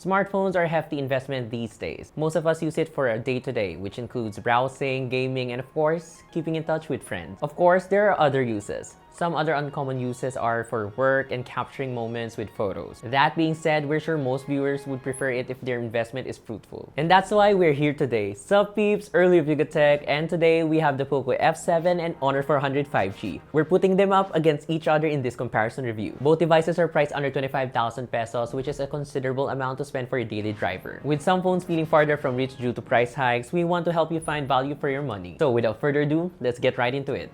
Smartphones are a hefty investment these days. Most of us use it for a day-to-day, which includes browsing, gaming, and of course, keeping in touch with friends. Of course, there are other uses. Some other uncommon uses are for work and capturing moments with photos. That being said, we're sure most viewers would prefer it if their investment is fruitful. And that's why we're here today. Sup peeps, early review tech, and today we have the Poco F7 and Honor 400 5G. We're putting them up against each other in this comparison review. Both devices are priced under 25,000 pesos, which is a considerable amount to spend for your daily driver. With some phones feeling farther from reach due to price hikes, we want to help you find value for your money. So without further ado, let's get right into it.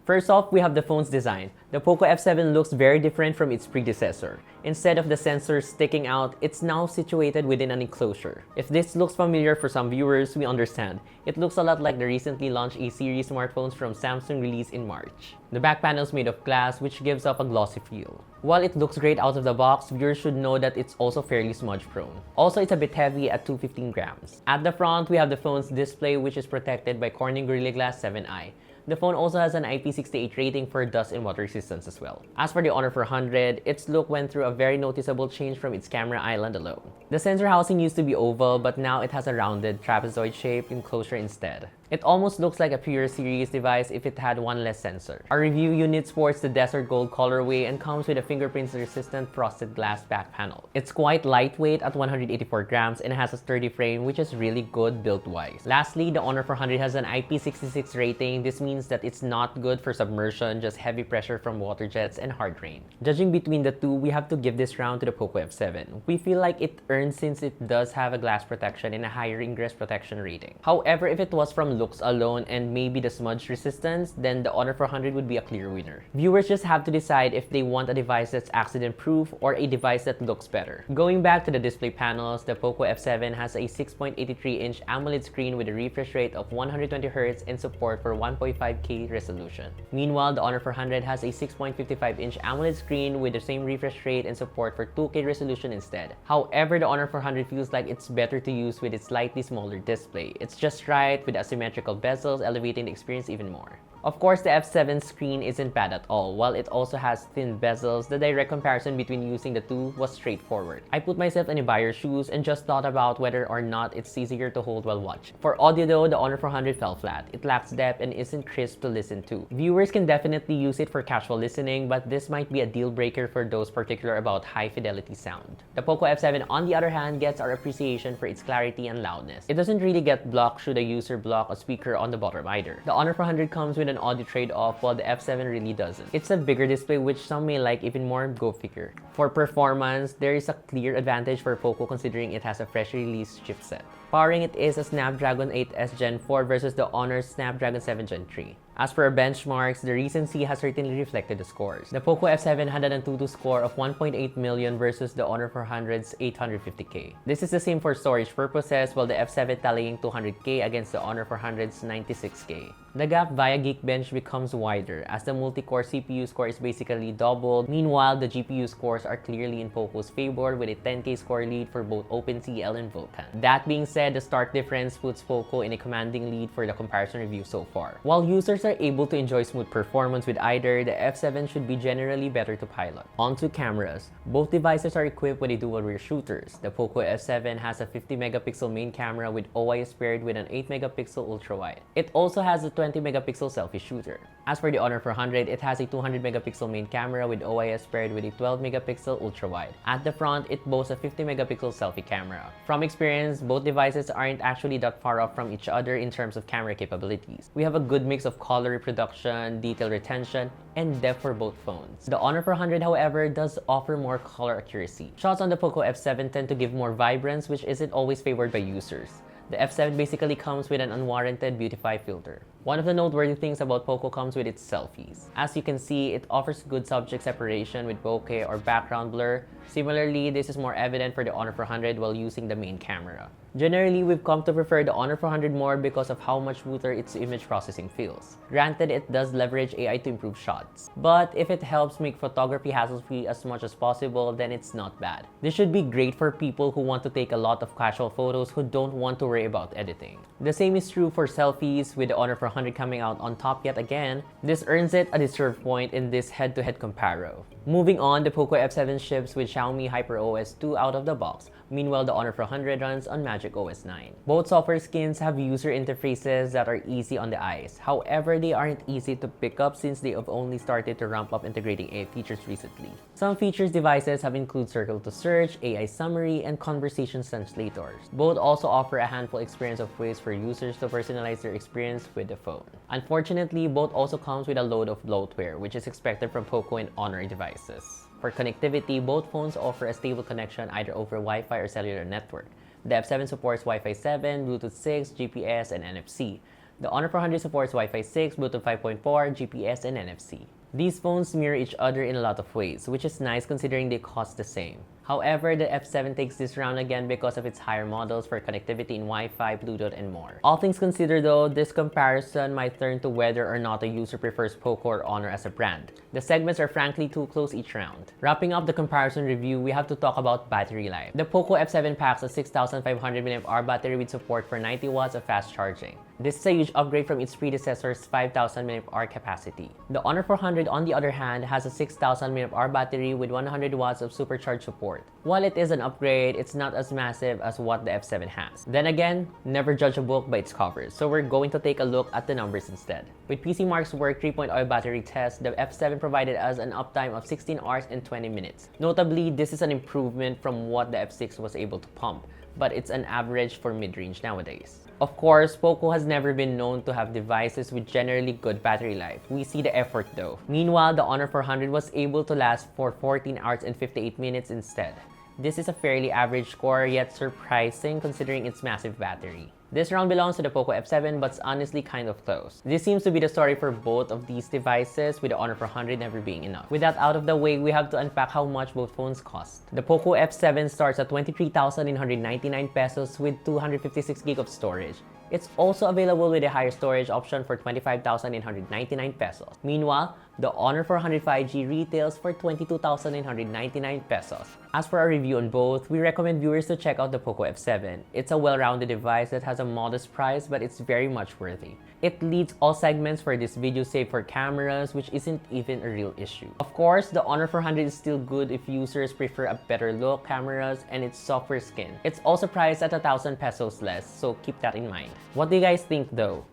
First off, we have the phone's design. The Poco F7 looks very different from its predecessor. Instead of the sensors sticking out, it's now situated within an enclosure. If this looks familiar for some viewers, we understand. It looks a lot like the recently launched A-series smartphones from Samsung released in March. The back panel is made of glass, which gives off a glossy feel. While it looks great out of the box, viewers should know that it's also fairly smudge prone. Also, it's a bit heavy at 215 grams. At the front, we have the phone's display, which is protected by Corning Gorilla Glass 7i. The phone also has an IP68 rating for dust and water resistance as well. As for the Honor 400, its look went through a very noticeable change from its camera island alone. The sensor housing used to be oval, but now it has a rounded trapezoid shape enclosure instead. It almost looks like a pure series device if it had one less sensor. Our review unit sports the desert gold colorway and comes with a fingerprints-resistant frosted glass back panel. It's quite lightweight at 184 grams and has a sturdy frame, which is really good build-wise. Lastly, the Honor 400 has an IP66 rating. This means that it's not good for submersion, just heavy pressure from water jets and hard rain. Judging between the two, we have to give this round to the Poco F7. We feel like it earns since it does have a glass protection and a higher ingress protection rating. However, if it was from looks alone and maybe the smudge resistance, then the Honor 400 would be a clear winner. Viewers just have to decide if they want a device that's accident-proof or a device that looks better. Going back to the display panels, the Poco F7 has a 6.83-inch AMOLED screen with a refresh rate of 120Hz and support for 1.5K resolution. Meanwhile, the Honor 400 has a 6.55-inch AMOLED screen with the same refresh rate and support for 2K resolution instead. However, the Honor 400 feels like it's better to use with its slightly smaller display. It's just right with asymmetrical bezels, elevating the experience even more. Of course, the F7 screen isn't bad at all. While it also has thin bezels, the direct comparison between using the two was straightforward. I put myself in a buyer's shoes and just thought about whether or not it's easier to hold while watching. For audio though, the Honor 400 fell flat. It lacks depth and isn't crisp to listen to. Viewers can definitely use it for casual listening, but this might be a deal breaker for those particular about high fidelity sound. The Poco F7 on the other hand gets our appreciation for its clarity and loudness. It doesn't really get blocked should a user block a speaker on the bottom either. The Honor 400 comes with an audio trade-off while the F7 really doesn't. It's a bigger display which some may like even more, go figure. For performance, there is a clear advantage for Poco considering it has a freshly released chipset. Powering it is a Snapdragon 8S Gen 4 versus the Honor's Snapdragon 7 Gen 3. As for our benchmarks, the recency has certainly reflected the scores. The Poco F7 had an Antutu score of 1.8 million versus the Honor 400's 850K. This is the same for storage purposes, while the F7 tallying 200K against the Honor 400's 96K. The gap via Geekbench becomes wider as the multi-core CPU score is basically doubled. Meanwhile, the GPU scores are clearly in Poco's favor with a 10K score lead for both OpenCL and Vulkan. That being said, the stark difference puts Poco in a commanding lead for the comparison review so far. While users are able to enjoy smooth performance with either, the F7 should be generally better to pilot. On to cameras. Both devices are equipped with a dual rear shooters. The Poco F7 has a 50-megapixel main camera with OIS paired with an 8-megapixel ultra-wide. It also has a 20-megapixel selfie shooter. As for the Honor 400, it has a 200-megapixel main camera with OIS paired with a 12-megapixel ultra-wide. At the front, it boasts a 50-megapixel selfie camera. From experience, both devices aren't actually that far off from each other in terms of camera capabilities. We have a good mix of color reproduction, detail retention, and depth for both phones. The Honor 400, however, does offer more color accuracy. Shots on the Poco F7 tend to give more vibrance, which isn't always favored by users. The F7 basically comes with an unwarranted beautify filter. One of the noteworthy things about Poco comes with its selfies. As you can see, it offers good subject separation with bokeh or background blur. Similarly, this is more evident for the Honor 400 while using the main camera. Generally, we've come to prefer the Honor 400 more because of how much smoother its image processing feels. Granted, it does leverage AI to improve shots, but if it helps make photography hassle-free as much as possible, then it's not bad. This should be great for people who want to take a lot of casual photos who don't want to worry about editing. The same is true for selfies, with the Honor 400 coming out on top yet again. This earns it a deserved point in this head-to-head comparo. Moving on, the Poco F7 ships with Xiaomi HyperOS 2 out of the box. Meanwhile, the Honor 400 runs on Magic OS 9. Both software skins have user interfaces that are easy on the eyes. However, they aren't easy to pick up since they have only started to ramp up integrating AI features recently. Some features devices have included circle to search, AI summary, and conversation translators. Both also offer a handful experience of ways for users to personalize their experience with the phone. Unfortunately, both also comes with a load of bloatware, which is expected from Poco and Honor devices. For connectivity, both phones offer a stable connection either over Wi-Fi or cellular network. The F7 supports Wi-Fi 7, Bluetooth 6, GPS, and NFC. The Honor 400 supports Wi-Fi 6, Bluetooth 5.4, GPS, and NFC. These phones mirror each other in a lot of ways, which is nice considering they cost the same. However, the F7 takes this round again because of its higher models for connectivity in Wi-Fi, Bluetooth, and more. All things considered though, this comparison might turn to whether or not a user prefers Poco or Honor as a brand. The segments are frankly too close each round. Wrapping up the comparison review, we have to talk about battery life. The Poco F7 packs a 6,500 mAh battery with support for 90 watts of fast charging. This is a huge upgrade from its predecessor's 5,000 mAh capacity. The Honor 400, on the other hand, has a 6,000 mAh battery with 100 watts of supercharged support. While it is an upgrade, it's not as massive as what the F7 has. Then again, never judge a book by its covers, so we're going to take a look at the numbers instead. With PCMark's Work 3.0 battery test, the F7 provided us an uptime of 16 hours and 20 minutes. Notably, this is an improvement from what the F6 was able to pump, but it's an average for mid-range nowadays. Of course, Poco has never been known to have devices with generally good battery life. We see the effort though. Meanwhile, the Honor 400 was able to last for 14 hours and 58 minutes instead. This is a fairly average score, yet surprising considering its massive battery. This round belongs to the Poco F7, but it's honestly kind of close. This seems to be the story for both of these devices, with the Honor 400 never being enough. With that out of the way, we have to unpack how much both phones cost. The Poco F7 starts at 23,999 pesos with 256 GB of storage. It's also available with a higher storage option for 25,999 pesos. Meanwhile, the Honor 400 5G retails for 22,999 pesos. As for our review on both, we recommend viewers to check out the Poco F7. It's a well-rounded device that has a modest price, but it's very much worthy. It leads all segments for this video save for cameras, which isn't even a real issue. Of course, the Honor 400 is still good if users prefer a better look cameras and its software skin. It's also priced at 1,000 pesos less, so keep that in mind. What do you guys think though?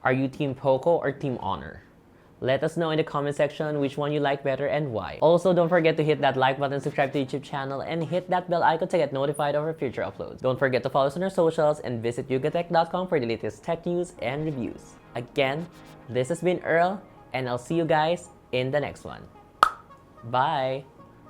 Are you Team Poco or Team Honor? Let us know in the comment section which one you like better and why. Also, don't forget to hit that like button, subscribe to the YouTube channel, and hit that bell icon to get notified of our future uploads. Don't forget to follow us on our socials and visit yugatech.com for the latest tech news and reviews. Again, this has been Earl, and I'll see you guys in the next one. Bye!